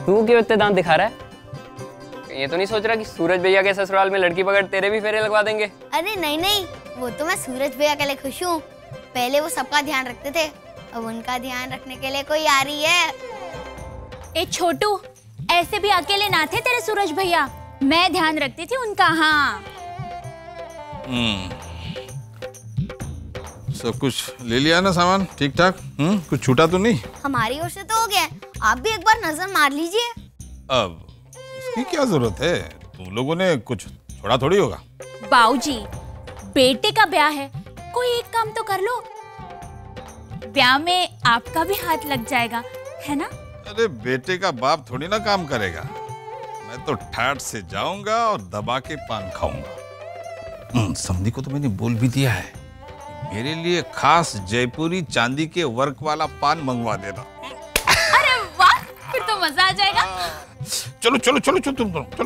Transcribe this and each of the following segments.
तू क्यों इतने दांत दिखा रहा है? ये तो नहीं सोच रहा कि सूरज भैया के ससुराल में लड़की पकड़ तेरे भी फेरे लगवा देंगे? अरे नहीं नहीं, वो तो मैं सूरज भैया के लिए खुश हूँ। पहले वो सबका ध्यान रखते थे, अब उनका ध्यान रखने के लिए कोई आ रही है। ए छोटू, ऐसे भी अकेले ना थे तेरे सूरज भैया, मैं ध्यान रखती थी उनका। हाँ सब कुछ ले लिया ना सामान ठीक ठाक? कुछ छूटा तो नहीं? हमारी ओर से तो हो गया, आप भी एक बार नजर मार लीजिए। अब उसकी क्या जरूरत है, तुम लोगों ने कुछ छोड़ा थोड़ी होगा। बाऊजी, बेटे का ब्याह है, कोई एक काम तो कर लो। ब्याह में आपका भी हाथ लग जाएगा, है ना? अरे बेटे का बाप थोड़ी ना काम करेगा, मैं तो ठाट से जाऊंगा और दबा के पान खाऊंगा। समधी को तो मैंने बोल भी दिया है, मेरे लिए खास जयपुरी चांदी के वर्क वाला पान मंगवा देना। अरे वाह, फिर तो मजा आ जाएगा। चलो चलो चलो चलो तुम चलो चलो।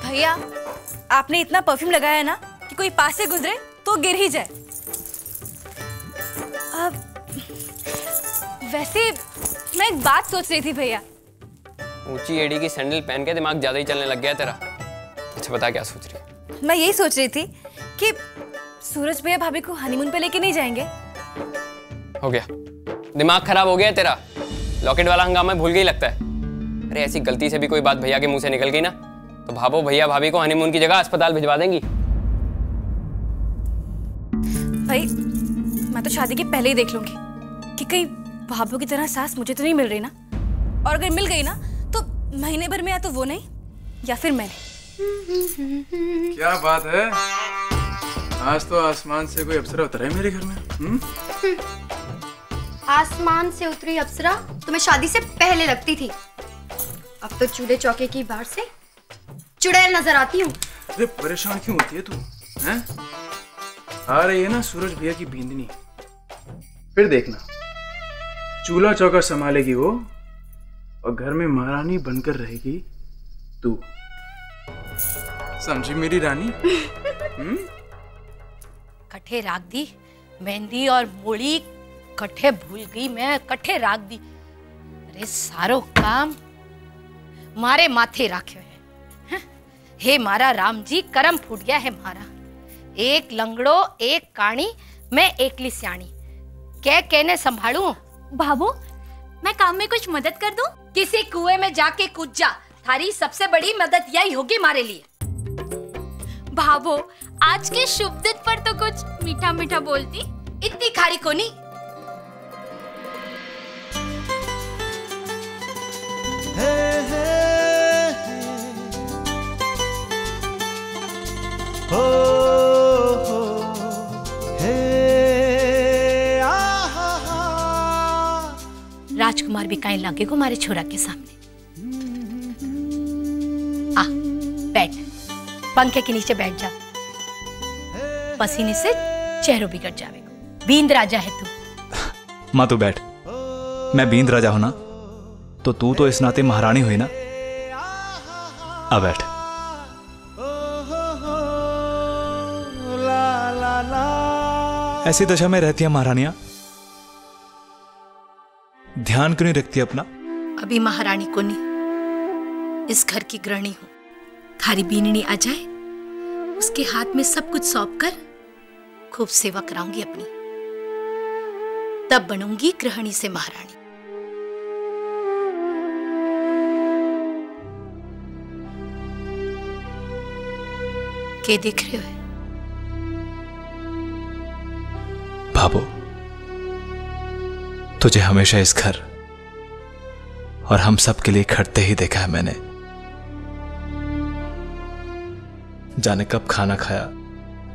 भैया, आपने इतना परफ्यूम लगाया है ना कि कोई पास से गुजरे तो गिर ही जाए। वैसे मैं एक बात सोच रही थी भैया। ऊंची एड़ी की सैंडल पहन के दिमाग ज्यादा ही चलने लग गया तेरा। अच्छा बता क्या सोच रही है? मैं यही सोच रही थी कि सूरज भैया भाभी को हनीमून पे लेके नहीं जाएंगे? हो गया, दिमाग खराब हो गया तेरा। लॉकेट वाला हंगामा भूल गई लगता है। अरे ऐसी गलती से भी कोई बात भैया के मुंह से निकल गई ना तो भाभो भैया भाभी को हनीमून की जगह अस्पताल भिजवा देंगी। भाई मैं तो शादी के पहले ही देख लूंगी कि कहीं भाभो की तरह सास मुझे तो नहीं मिल रही ना, और अगर मिल गई ना तो महीने भर में या तो वो नहीं या फिर मैंने। क्या बात है, आज तो आसमान से कोई अप्सरा उतरा है मेरे घर में। आसमान से उतरी अप्सरा तुम्हें शादी से पहले लगती थी, अब तो चूल्हे चौके की बाहर से चुड़ैल नजर आती हूँ। अरे परेशान क्यों होती है तू? हैं? आ रही है ना सूरज भैया की बींदनी, फिर देखना चूल्हा चौका संभालेगी वो और घर में महारानी बनकर रहेगी तू। समझी मेरी रानी? कट्ठे राख दी मेहंदी और मूली, कट्ठे भूल गई मैं, कट्ठे राख दी। अरे सारो काम मारे माथे राखे है। हे मारा राम जी, करम फूट गया है मारा। एक लंगड़ो एक काणी, मैं एकली स्याणी, क्या कहने संभालूं? भाभो, मैं काम में कुछ मदद कर दूं? किसी कुएं में जाके कूद जा, थारी सबसे बड़ी मदद यही होगी मारे लिए। भाभो, आज के शुभ दिन पर तो कुछ मीठा मीठा बोलती। इतनी खारी को नहीं। राजकुमार भी कहीं लगे को मारे छोरा के सामने। आ बैठ, पंखे के नीचे बैठ जा, पसीने से चेहरा बिगड़ जाएगा। बींद राजा है तू। माँ तू बैठ, मैं बींद राजा हूं ना तो तू तो इस नाते महारानी हुई ना। आ बैठ। ऐसी दशा में रहती है महारानियां, ध्यान क्यों नहीं रखती अपना? अभी महारानी को नहीं, इस घर की गृहिणी हूं। थारी बीननी आ जाए, उसके हाथ में सब कुछ सौंप कर खूब सेवा कराऊंगी अपनी, तब बनूंगी गृहिणी से महारानी। क्या देख रहे हो? भाभो, तुझे हमेशा इस घर और हम सब के लिए खड़ते ही देखा है मैंने। जाने कब खाना खाया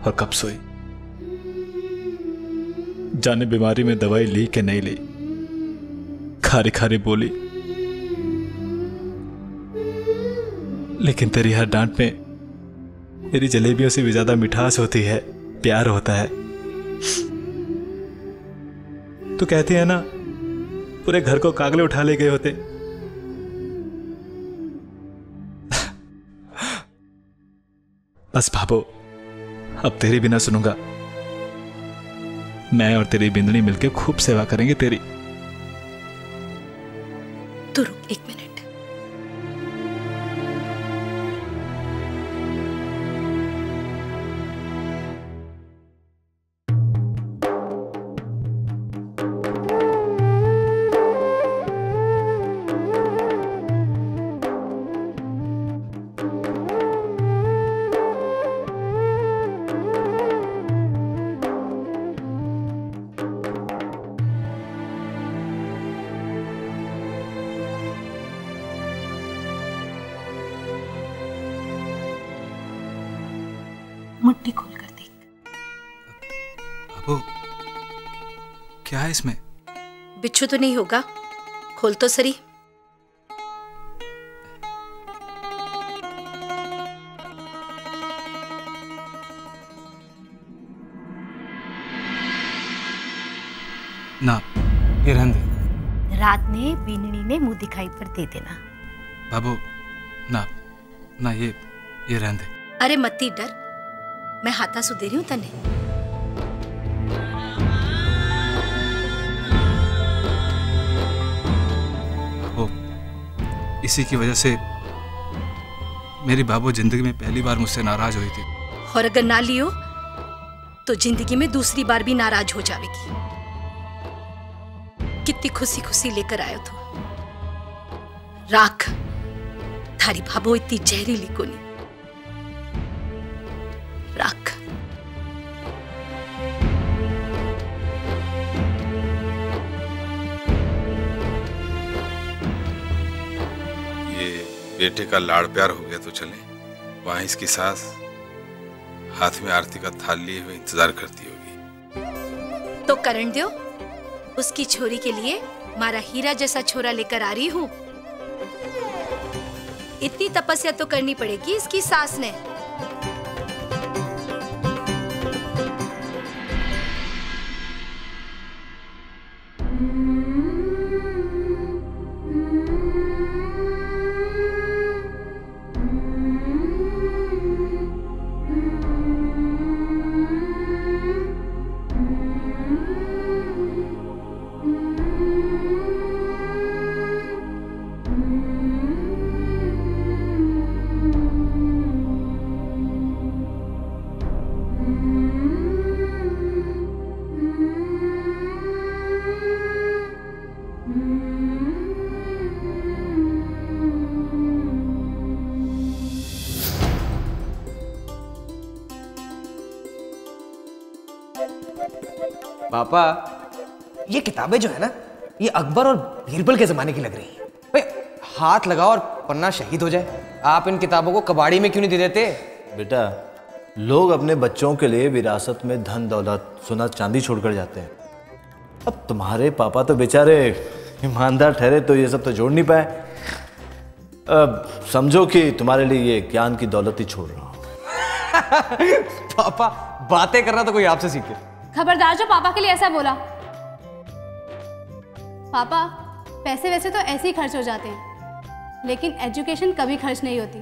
और कब सोई, जाने बीमारी में दवाई ली कि नहीं ली, खारी खारी बोली, लेकिन तेरी हर डांट में मेरी जलेबियों से भी ज्यादा मिठास होती है, प्यार होता है। तू कहती है ना, पूरे घर को कागले उठा ले गए होते, बस भाभो, अब तेरी भी ना सुनूंगा। मैं और तेरी बिंदनी मिलके खूब सेवा करेंगे तेरी। तू रुक 1 मिनट। मुट्ठी खोल कर देख। बाबू, क्या है इसमें? बिच्छू तो नहीं होगा? खोल तो सही। ना, ये रहने दे। रात में बीननी ने मुंह दिखाई पर दे देना। बाबू, ना ना, ये रहने दे। अरे मत्ती डर, मैं हाथासू दे रही हूं तने। बाबू, इसी की वजह से मेरी बाबू जिंदगी में पहली बार मुझसे नाराज हुई थी। और अगर ना लियो तो जिंदगी में दूसरी बार भी नाराज हो जाएगी। कितनी खुशी खुशी लेकर आयो तो राख, थारी भाभो इतनी जहरीली कोनी। राख। ये बेटे का लाड़ प्यार हो गया तो चले। वहां इसकी सास हाथ में आरती का थाल लिए हुए इंतजार करती होगी। तो करण दो, उसकी छोरी के लिए मारा हीरा जैसा छोरा लेकर आ रही हूं। इतनी तपस्या तो करनी पड़ेगी इसकी सास ने। पापा, ये किताबें जो है ना, ये अकबर और बीरबल के जमाने की लग रही है। भाई हाथ लगाओ और पन्ना शहीद हो जाए। आप इन किताबों को कबाड़ी में क्यों नहीं दे देते? बेटा, लोग अपने बच्चों के लिए विरासत में धन दौलत सोना चांदी छोड़कर जाते हैं। अब तुम्हारे पापा तो बेचारे ईमानदार ठहरे तो ये सब तो जोड़ नहीं पाए। अब समझो कि तुम्हारे लिए ये ज्ञान की दौलत ही छोड़ रहा हूँ। पापा, बातें करना तो कोई आपसे सीखे। खबरदार जो पापा के लिए ऐसा बोला। पापा, पैसे वैसे तो ऐसे ही खर्च हो जाते हैं, लेकिन एजुकेशन कभी खर्च नहीं होती।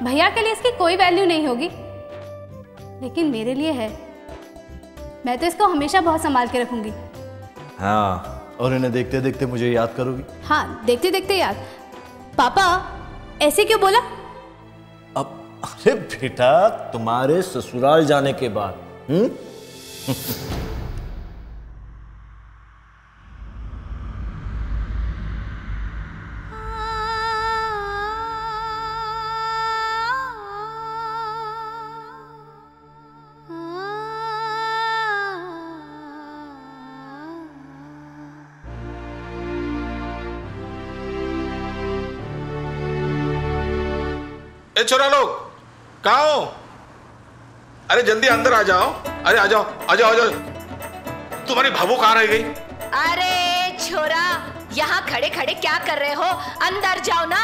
भैया के लिए इसकी कोई वैल्यू नहीं होगी, लेकिन मेरे लिए है। मैं तो इसको हमेशा बहुत संभाल के रखूंगी। हाँ, और इन्हें देखते देखते मुझे याद करोगी? हाँ, देखते देखते याद। पापा, ऐसे क्यों बोला? अब अरे बेटा, तुम्हारे ससुराल जाने के बाद ए छोरा लोग, कहाँ हो? अरे जल्दी अंदर आ जाओ। अरे आ जाओ, आ जाओ, आ जाओ। तुम्हारी भाभू कहाँ रह गई? अरे छोरा, यहाँ खड़े खड़े क्या कर रहे हो? अंदर जाओ ना।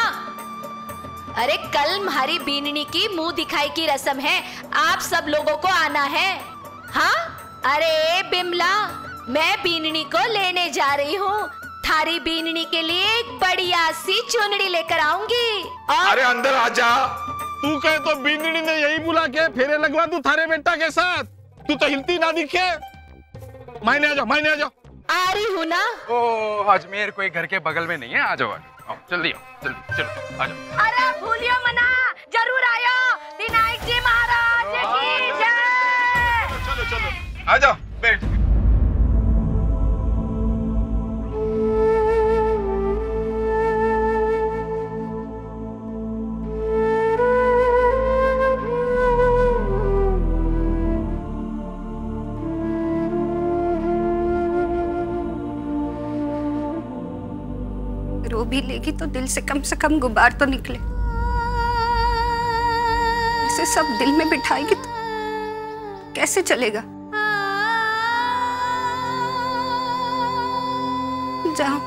अरे कल हमारी बीननी की मुंह दिखाई की रस्म है, आप सब लोगों को आना है। हाँ, अरे बिमला, मैं बीननी को लेने जा रही हूँ। थारी बीननी के लिए एक बढ़िया सी चुनड़ी लेकर आऊंगी। और अरे अंदर आ जा। तू कहे तो बिंदड़ी ने यही बुला के फेरे लगवा दूं थारे बेटा के साथ। तू तो हिलती ना दिखे। मायने आ जाओ, मायने आ जाओ। आ रही हूँ ना। ओ अजमेर कोई घर के बगल में नहीं है, आ जाओ आओ, जल्दी आओ, जल्दी चलो आ जाओ। अरे भूलियो मना, जरूर आयो। विनायक जी महाराज की जय। चलो चलो आ जाओ, बैठ। रो भी लेगी तो दिल से कम गुबार तो निकले। इसे सब दिल में बिठाएगी तो कैसे चलेगा? जाओ,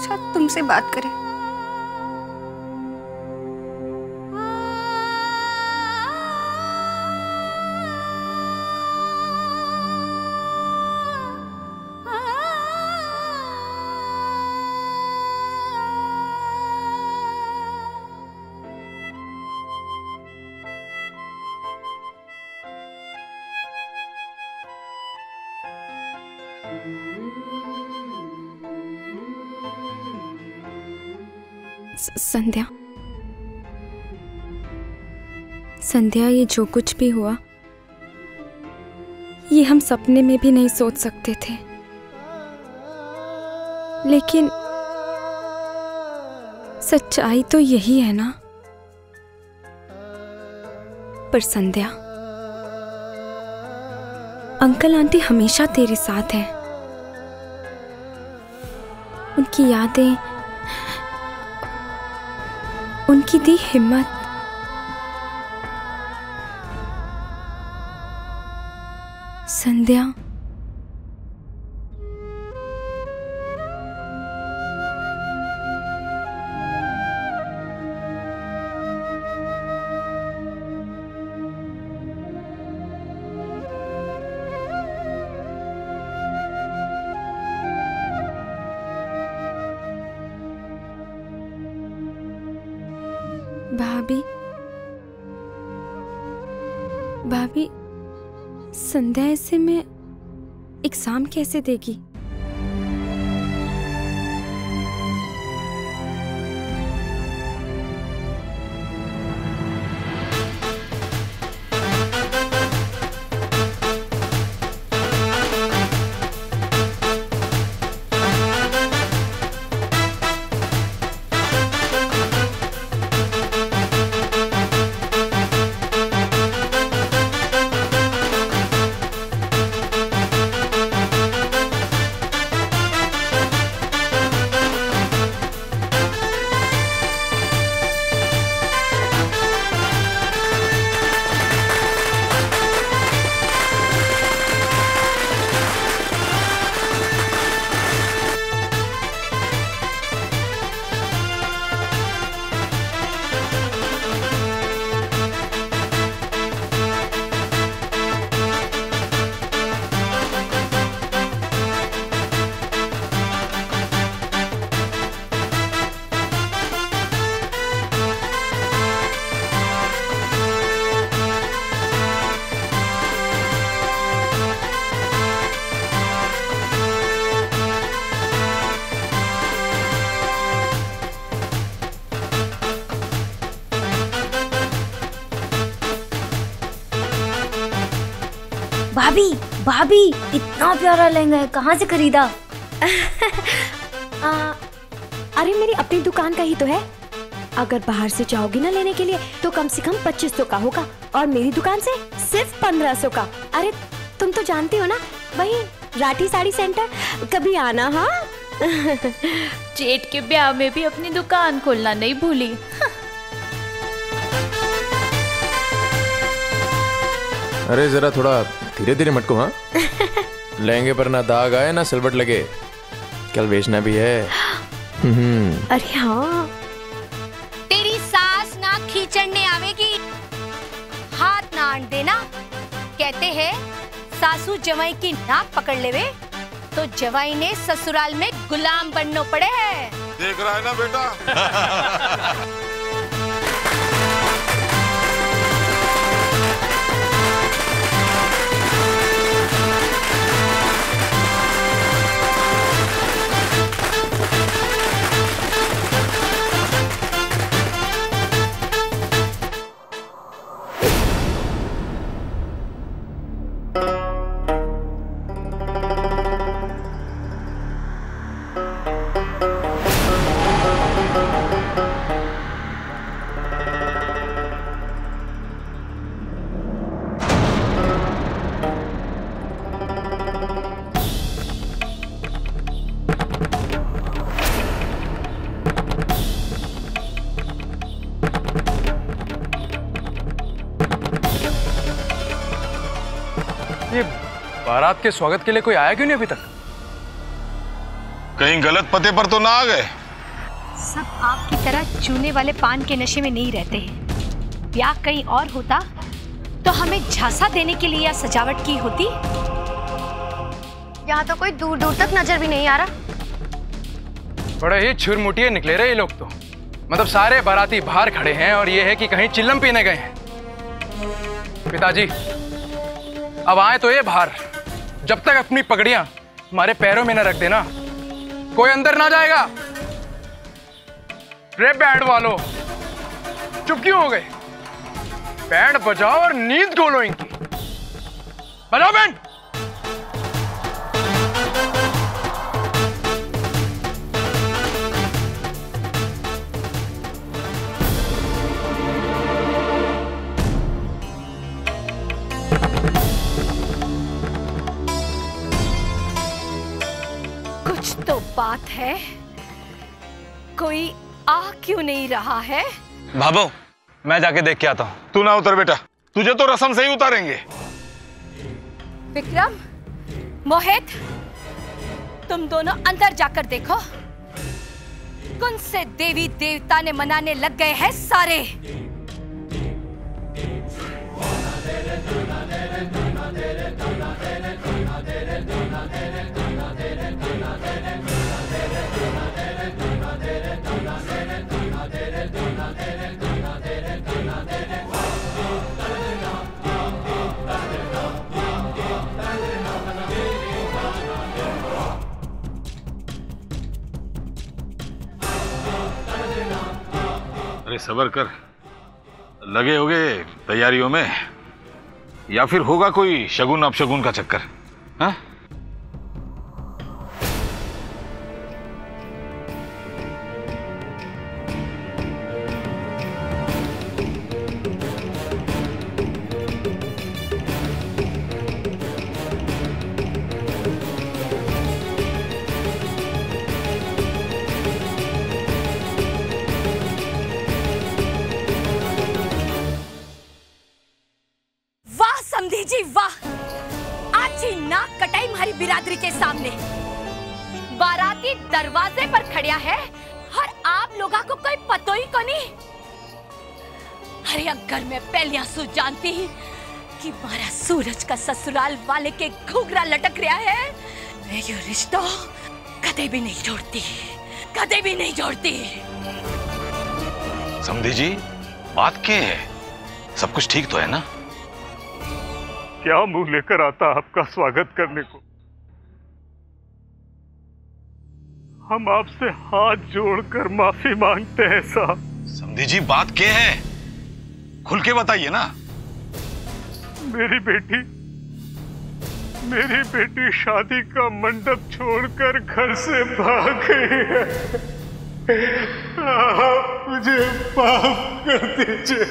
शायद तुमसे बात करे। संध्या, संध्या, ये जो कुछ भी हुआ ये हम सपने में भी नहीं सोच सकते थे, लेकिन सच्चाई तो यही है ना। पर संध्या, अंकल आंटी हमेशा तेरे साथ हैं। उनकी यादें, उनकी दी हिम्मत, संध्या, भाभी, भाभी, संध्या ऐसे में एग्जाम कैसे देगी? भाभी, भाभी, इतना प्यारा लहंगा है, कहाँ से खरीदा? अरे मेरी अपनी दुकान का ही तो है। अगर बाहर से जाओगी ना लेने के लिए तो कम से कम 2500 का होगा, और मेरी दुकान से सिर्फ 1500 का। अरे तुम तो जानती हो ना, वही राठी साड़ी सेंटर, कभी आना। हाँ जेठ के ब्याह में भी अपनी दुकान खोलना नहीं भूली। अरे जरा थोड़ा धीरे धीरे मटको। हाँ लहंगे पर ना दाग आए ना सिलवट लगे, कल बेचना भी है। अरे हाँ, तेरी सास ना खींचने आवेगी, हाथ ना आंट देना। कहते हैं सासू जवाई की नाक पकड़ लेवे तो जवाई ने ससुराल में गुलाम बनना पड़े है। देख रहा है ना बेटा। ये बारात के स्वागत के लिए कोई आया क्यों नहीं अभी तक? कहीं गलत पते पर तो ना आ गए? सब आपकी तरह चूने वाले पान के नशे में नहीं रहते हैं। ब्याह कहीं और होता तो हमें झांसा देने के लिए या सजावट की होती। यहाँ तो कोई दूर दूर तक नजर भी नहीं आ रहा। बड़े ही छुरमुटिये निकले रहे ये लोग तो। मतलब सारे बाराती बाहर खड़े हैं और ये है कि कहीं चिल्लम पीने गए हैं। पिताजी अब आए तो ये बाहर, जब तक अपनी पगड़ियां हमारे पैरों में न रख देना कोई अंदर ना जाएगा। रे बैंड वालों, चुप क्यों हो गए? बैंड बजाओ और नींद खोलो इनकी। बजाओ बैंड। कुछ तो बात है, कोई आ क्यों नहीं रहा है? भाभो, मैं जाके देख के आता हूँ। तू ना उतर बेटा, तुझे तो रस्म से ही उतारेंगे। विक्रम, मोहित, तुम दोनों अंदर जाकर देखो। कौन से देवी देवता ने मनाने लग गए हैं सारे। अरे सबर कर, लगे होगे तैयारियों में, या फिर होगा कोई शगुन अपशगुन का चक्कर। हाँ? समधी जी वाह, आज ही नाक कटाई हमारी बिरादरी के सामने। बाराती दरवाजे पर खड़ा है और आप लोगों को कोई पतो ही को नहीं। अरे अगर मैं पहले सु जानती कि हमारा सूरज का ससुराल वाले के घूंघरा लटक रहा है, मैं ये रिश्ता कदे भी नहीं जोड़ती, कदे भी नहीं जोड़ती। समधी जी, बात क्या है? सब कुछ ठीक तो है ना? क्या मुंह लेकर आता आपका स्वागत करने को? हम आपसे हाथ जोड़कर माफी मांगते हैं साहब। समधी जी, बात क्या है? खुल के बताइए ना। मेरी बेटी शादी का मंडप छोड़कर घर से भाग गई है। आप मुझे माफ कर दीजिए।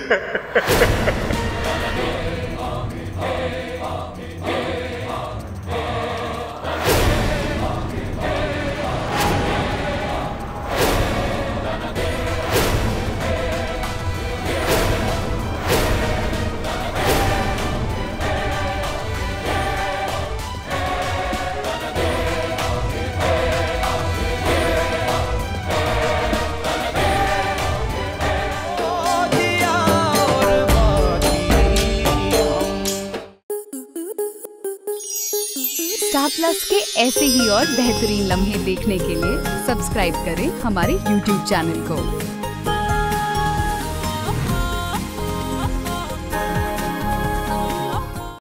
स्टार प्लस के ऐसे ही और बेहतरीन लम्हे देखने के लिए सब्सक्राइब करें हमारे YouTube चैनल को।